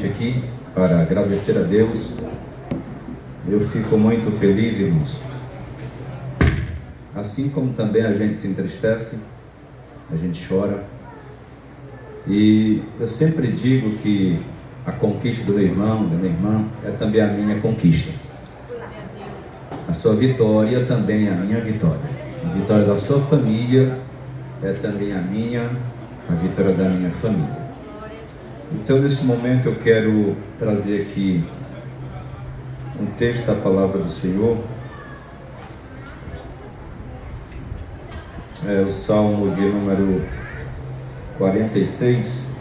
novamente aqui para agradecer a Deus. Eu fico muito feliz, irmãos. Assim como também a gente se entristece, a gente chora. E eu sempre digo que a conquista do meu irmão, da minha irmã, é também a minha conquista. A sua vitória também é a minha vitória. A vitória da sua família é também a minha, a vitória da minha família. Então, nesse momento, eu quero trazer aqui um texto da palavra do Senhor. É o Salmo de número 46.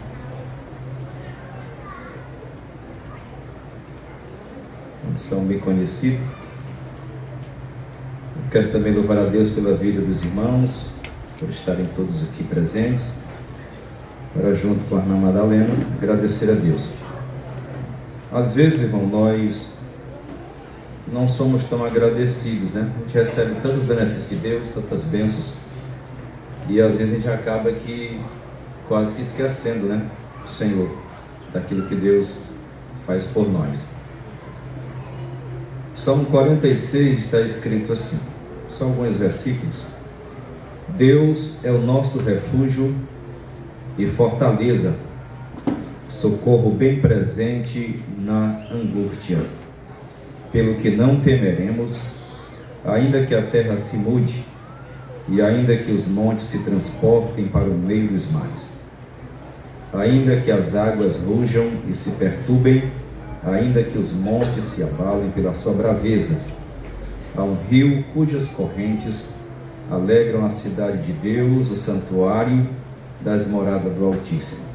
Um salmo bem conhecido. Eu quero também louvar a Deus pela vida dos irmãos, por estarem todos aqui presentes, para junto com a irmã Madalena, agradecer a Deus. Às vezes, irmão, nós não somos tão agradecidos, né? A gente recebe tantos benefícios de Deus, tantas bênçãos, e às vezes a gente acaba que quase que esquecendo, né, o Senhor, daquilo que Deus faz por nós. Salmo 46 está escrito assim, são alguns versículos. Deus é o nosso refúgio e fortaleza, socorro bem presente na angústia. Pelo que não temeremos, ainda que a terra se mude, e ainda que os montes se transportem para o meio dos mares, ainda que as águas rujam e se perturbem, ainda que os montes se abalem pela sua braveza. Há um rio cujas correntes alegram a cidade de Deus, o santuário das moradas do Altíssimo.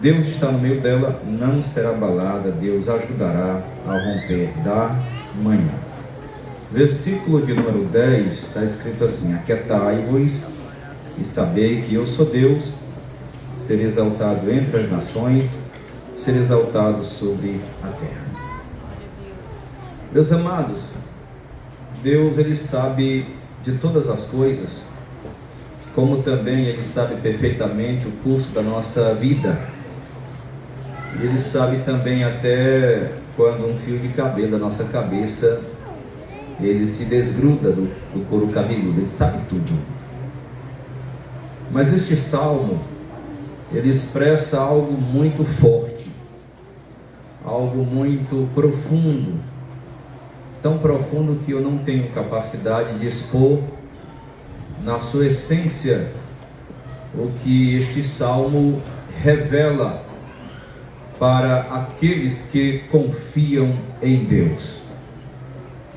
Deus está no meio dela, não será abalada, Deus ajudará ao romper da manhã. Versículo de número 10 está escrito assim: aquietai-vos e sabei que eu sou Deus, ser exaltado entre as nações, ser exaltado sobre a terra. Meus amados, Deus, Ele sabe de todas as coisas, como também Ele sabe perfeitamente o curso da nossa vida. Ele sabe também até quando um fio de cabelo da nossa cabeça, ele se desgruda do couro cabeludo. Ele sabe tudo. Mas este salmo, ele expressa algo muito forte, algo muito profundo, tão profundo que eu não tenho capacidade de expor na sua essência o que este salmo revela para aqueles que confiam em Deus.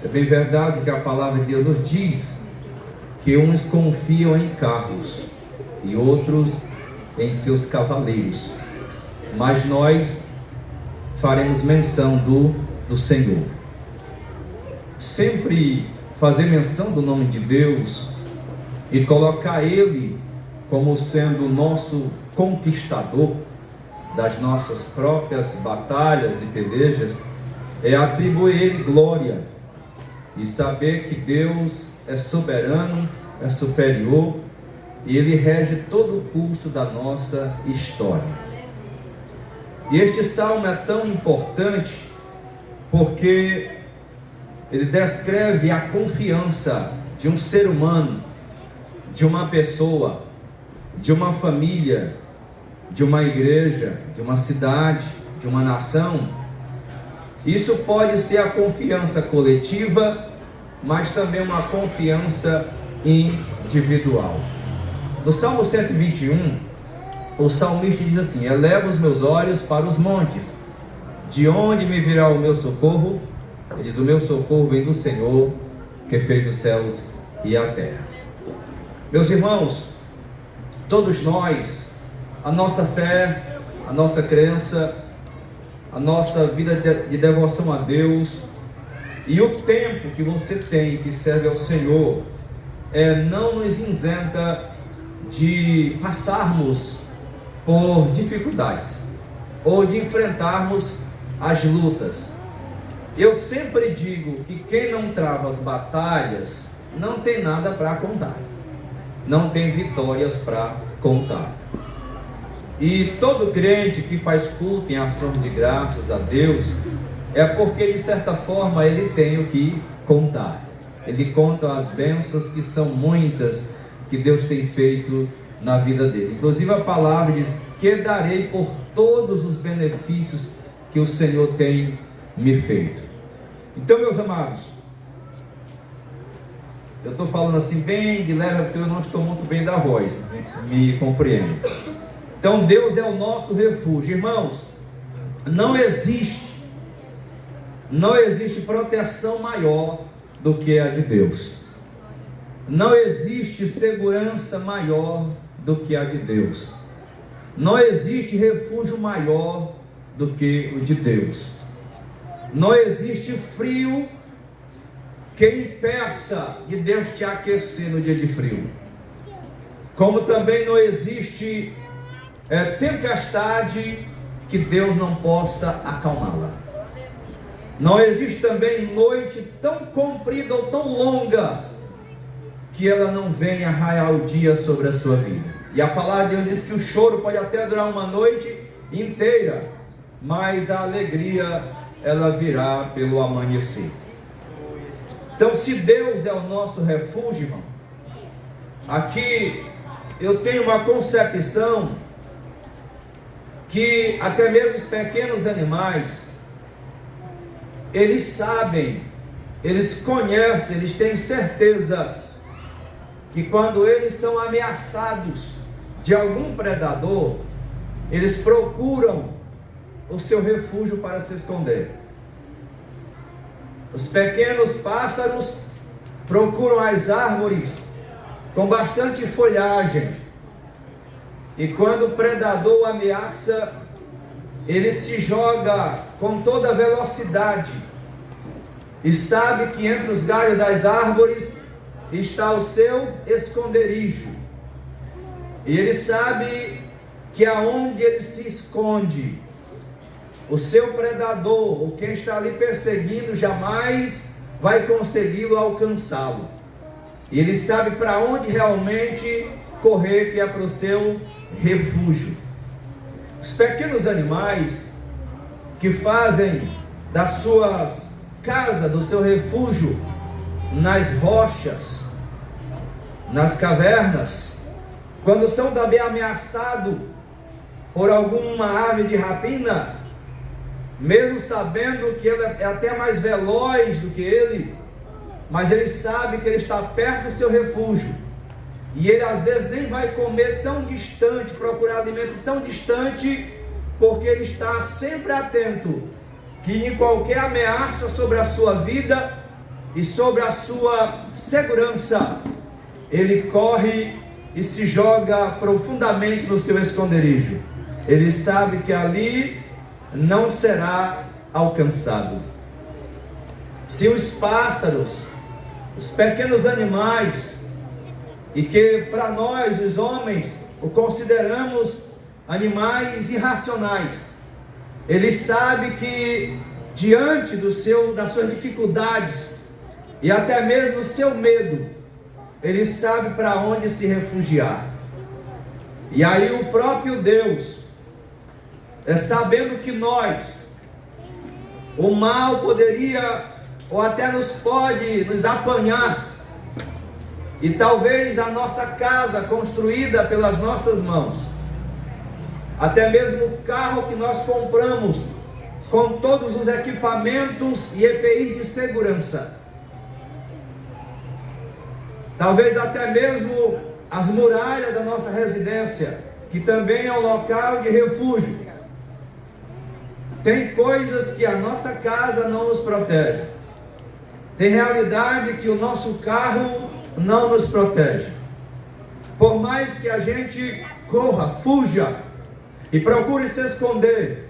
É bem verdade que a palavra de Deus nos diz que uns confiam em carros e outros em seus cavaleiros, mas nós faremos menção do Senhor. Sempre fazer menção do nome de Deus e colocar Ele como sendo o nosso conquistador das nossas próprias batalhas e pelejas é atribuir a Ele glória e saber que Deus é soberano, é superior e Ele rege todo o curso da nossa história. E este salmo é tão importante porque ele descreve a confiança de um ser humano, de uma pessoa, de uma família, de uma igreja, de uma cidade, de uma nação. Isso pode ser a confiança coletiva, mas também uma confiança individual. No Salmo 121, o salmista diz assim: eleva os meus olhos para os montes, de onde me virá o meu socorro? Ele diz: o meu socorro vem do Senhor, que fez os céus e a terra. Meus irmãos, todos nós, a nossa fé, a nossa crença, a nossa vida de devoção a Deus e o tempo que você tem que serve ao Senhor não nos isenta de passarmos por dificuldades ou de enfrentarmos as lutas. Eu sempre digo que quem não trava as batalhas não tem nada para contar, não tem vitórias para contar. E todo crente que faz culto em ação de graças a Deus, é porque de certa forma ele tem o que contar. Ele conta as bênçãos que são muitas que Deus tem feito na vida dele. Inclusive a palavra diz que darei por todos os benefícios que o Senhor tem me feito. Então, meus amados, eu estou falando assim bem de leve porque eu não estou muito bem da voz, me compreende. Então Deus é o nosso refúgio. Irmãos, não existe proteção maior do que a de Deus. Não existe segurança maior do que a de Deus. Não existe refúgio maior do que o de Deus. Não existe frio que impeça de Deus te aquecer no dia de frio. Como também não existe tempestade que Deus não possa acalmá-la. Não existe também noite tão comprida ou tão longa que ela não venha raiar o dia sobre a sua vida. E a palavra de Deus diz que o choro pode até durar uma noite inteira, mas a alegria ela virá pelo amanhecer. Então, se Deus é o nosso refúgio, irmão, aqui eu tenho uma concepção que até mesmo os pequenos animais, eles sabem, eles conhecem, eles têm certeza que quando eles são ameaçados de algum predador, eles procuram o seu refúgio para se esconder. Os pequenos pássaros procuram as árvores com bastante folhagem, e quando o predador o ameaça, ele se joga com toda velocidade e sabe que entre os galhos das árvores está o seu esconderijo, e ele sabe que aonde ele se esconde, o seu predador, ou quem está ali perseguindo, jamais vai consegui-lo alcançá-lo. E ele sabe para onde realmente correr, que é para o seu refúgio. Os pequenos animais que fazem das suas casas, do seu refúgio, nas rochas, nas cavernas, quando são também ameaçados por alguma ave de rapina, mesmo sabendo que ela é até mais veloz do que ele, mas ele sabe que ele está perto do seu refúgio, e ele às vezes nem vai comer tão distante, procurar alimento tão distante, porque ele está sempre atento que em qualquer ameaça sobre a sua vida e sobre a sua segurança, ele corre e se joga profundamente no seu esconderijo. Ele sabe que ali não será alcançado. Se os pássaros, os pequenos animais, e que para nós os homens o consideramos animais irracionais, ele sabe que diante das suas dificuldades e até mesmo o seu medo, ele sabe para onde se refugiar. E aí o próprio Deus, sabendo que nós, o mal poderia ou até pode nos apanhar, e talvez a nossa casa construída pelas nossas mãos, até mesmo o carro que nós compramos com todos os equipamentos e EPIs de segurança, talvez até mesmo as muralhas da nossa residência, que também é um local de refúgio, tem coisas que a nossa casa não nos protege, tem realidade que o nosso carro não nos protege. Por mais que a gente corra, fuja e procure se esconder,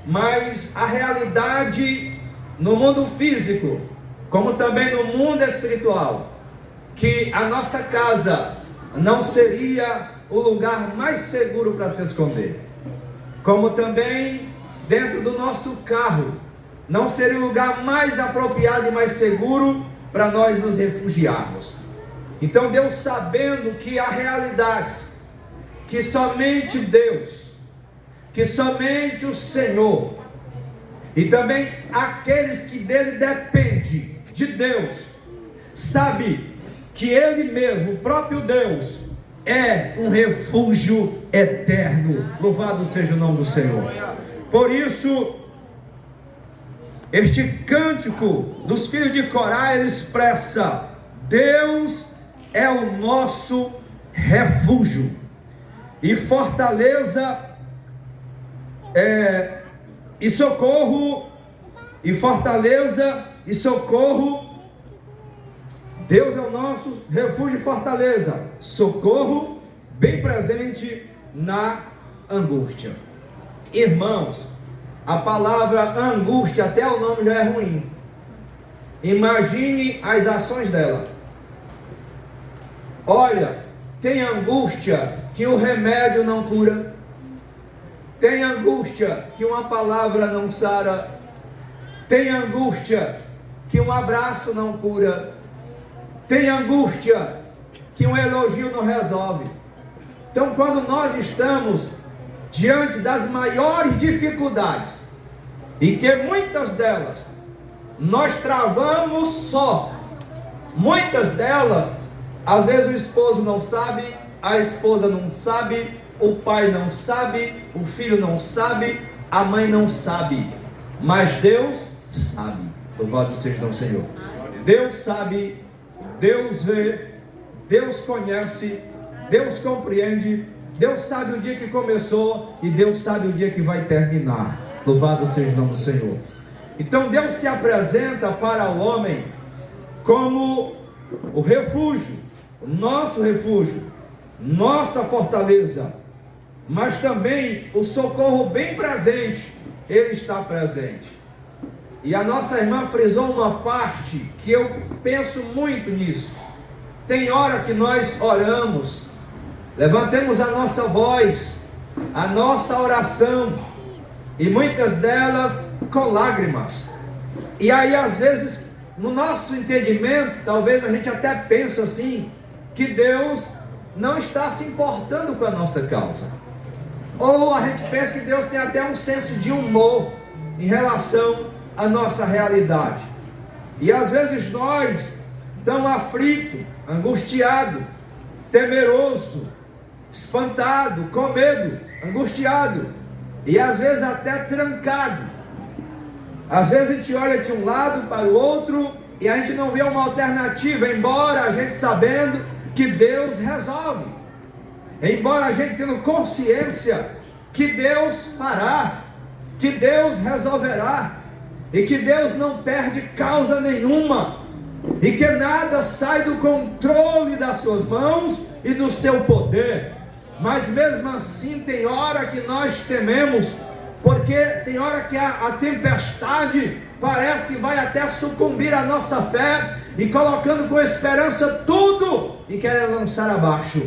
mas a realidade no mundo físico, como também no mundo espiritual, que a nossa casa não seria o lugar mais seguro para se esconder, como também dentro do nosso carro não seria o lugar mais apropriado e mais seguro para nós nos refugiarmos. Então Deus, sabendo que há realidades que somente Deus que somente o Senhor e também aqueles que dele dependem, de Deus, sabe que Ele mesmo, o próprio Deus, é um refúgio eterno. Louvado seja o nome do Senhor. Por isso, este cântico dos filhos de Corá, ele expressa: Deus é o nosso refúgio e fortaleza, e socorro, e fortaleza e socorro. Deus é o nosso refúgio e fortaleza, socorro bem presente na angústia. Irmãos, a palavra angústia, até o nome já é ruim. Imagine as ações dela. Olha, tem angústia que o remédio não cura, tem angústia que uma palavra não sara, tem angústia que um abraço não cura, tem angústia que um elogio não resolve. Então, quando nós estamos diante das maiores dificuldades, e que muitas delas nós travamos só, muitas delas, às vezes o esposo não sabe, a esposa não sabe, o pai não sabe, o filho não sabe, a mãe não sabe, mas Deus sabe. Louvado seja o nome do Senhor. Deus sabe, Deus vê, Deus conhece, Deus compreende, Deus sabe o dia que começou e Deus sabe o dia que vai terminar. Louvado seja o nome do Senhor. Então Deus se apresenta para o homem como o refúgio, o nosso refúgio, nossa fortaleza, mas também o socorro bem presente. Ele está presente. E a nossa irmã frisou uma parte que eu penso muito nisso. Tem hora que nós oramos, levantemos a nossa voz, a nossa oração, e muitas delas com lágrimas. E aí às vezes, no nosso entendimento, talvez a gente até pense assim, que Deus não está se importando com a nossa causa. Ou a gente pensa que Deus tem até um senso de humor em relação à nossa realidade. E às vezes nós, tão aflito, angustiado, temeroso, espantado, com medo, angustiado, e às vezes até trancado. Às vezes a gente olha de um lado para o outro e a gente não vê uma alternativa, embora a gente sabendo que Deus resolve, embora a gente tendo consciência que Deus fará, que Deus resolverá, e que Deus não perde causa nenhuma, e que nada sai do controle das suas mãos e do seu poder. Mas mesmo assim tem hora que nós tememos, porque tem hora que a tempestade parece que vai até sucumbir a nossa fé, e colocando com esperança tudo e quer lançar abaixo.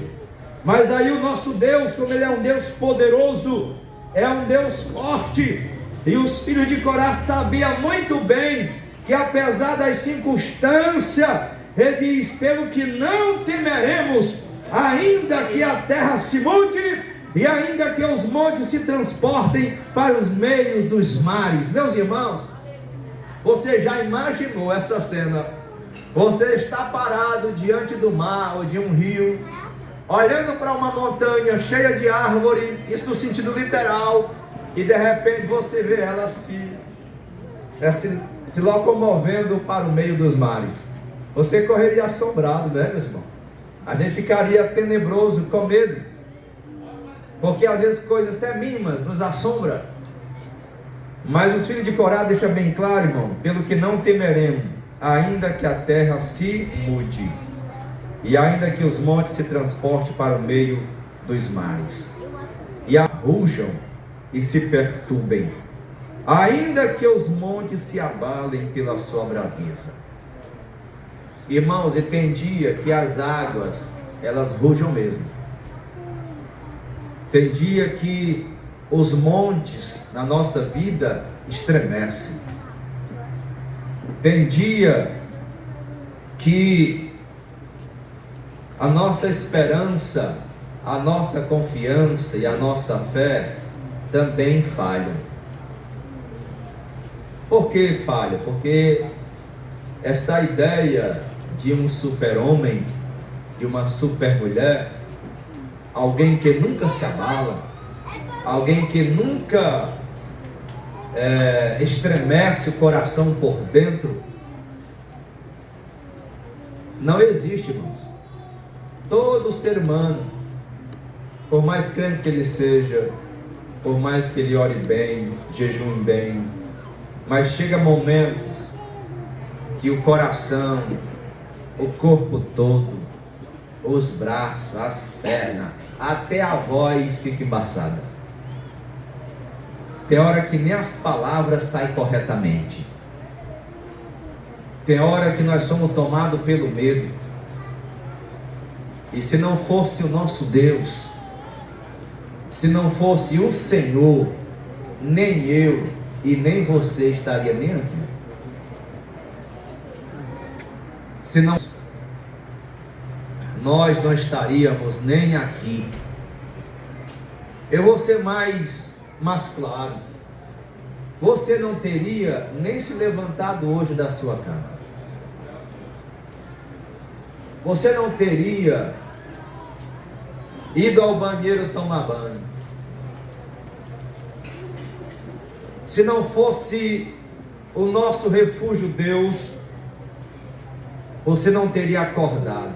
Mas aí o nosso Deus, como Ele é um Deus poderoso, é um Deus forte, e os filhos de Corá sabiam muito bem que apesar das circunstâncias, Ele diz: pelo que não temeremos, ainda que a terra se mude, e ainda que os montes se transportem para os meios dos mares. Meus irmãos, você já imaginou essa cena? Você está parado diante do mar ou de um rio, olhando para uma montanha cheia de árvore, isso no sentido literal, e de repente você vê ela se locomovendo para o meio dos mares. Você correria assombrado, né, meus irmãos? A gente ficaria tenebroso, com medo, porque às vezes coisas até mínimas nos assombram. Mas os filhos de Corá deixam bem claro, irmão: pelo que não temeremos, ainda que a terra se mude, e ainda que os montes se transportem para o meio dos mares, e arrujam e se perturbem, ainda que os montes se abalem pela sua braveza. Irmãos, e tem dia que as águas, elas rujam mesmo. Tem dia que os montes na nossa vida estremecem. Tem dia que a nossa esperança, a nossa confiança e a nossa fé também falham. Por que falham? Porque essa ideia de um super-homem, de uma super-mulher, alguém que nunca se abala, alguém que nunca estremece o coração por dentro, não existe, irmãos. Todo ser humano, por mais crente que ele seja, por mais que ele ore bem, jejue bem, mas chega momentos que o coração, o corpo todo, os braços, as pernas, até a voz fica embaçada. Tem hora que nem as palavras saem corretamente. Tem hora que nós somos tomados pelo medo. E se não fosse o nosso Deus, se não fosse o Senhor, nem eu e nem você estaria nem aqui. Se não, nós não estaríamos nem aqui. Eu vou ser mais claro. Você não teria nem se levantado hoje da sua cama. Você não teria ido ao banheiro tomar banho. Se não fosse o nosso refúgio Deus, você não teria acordado.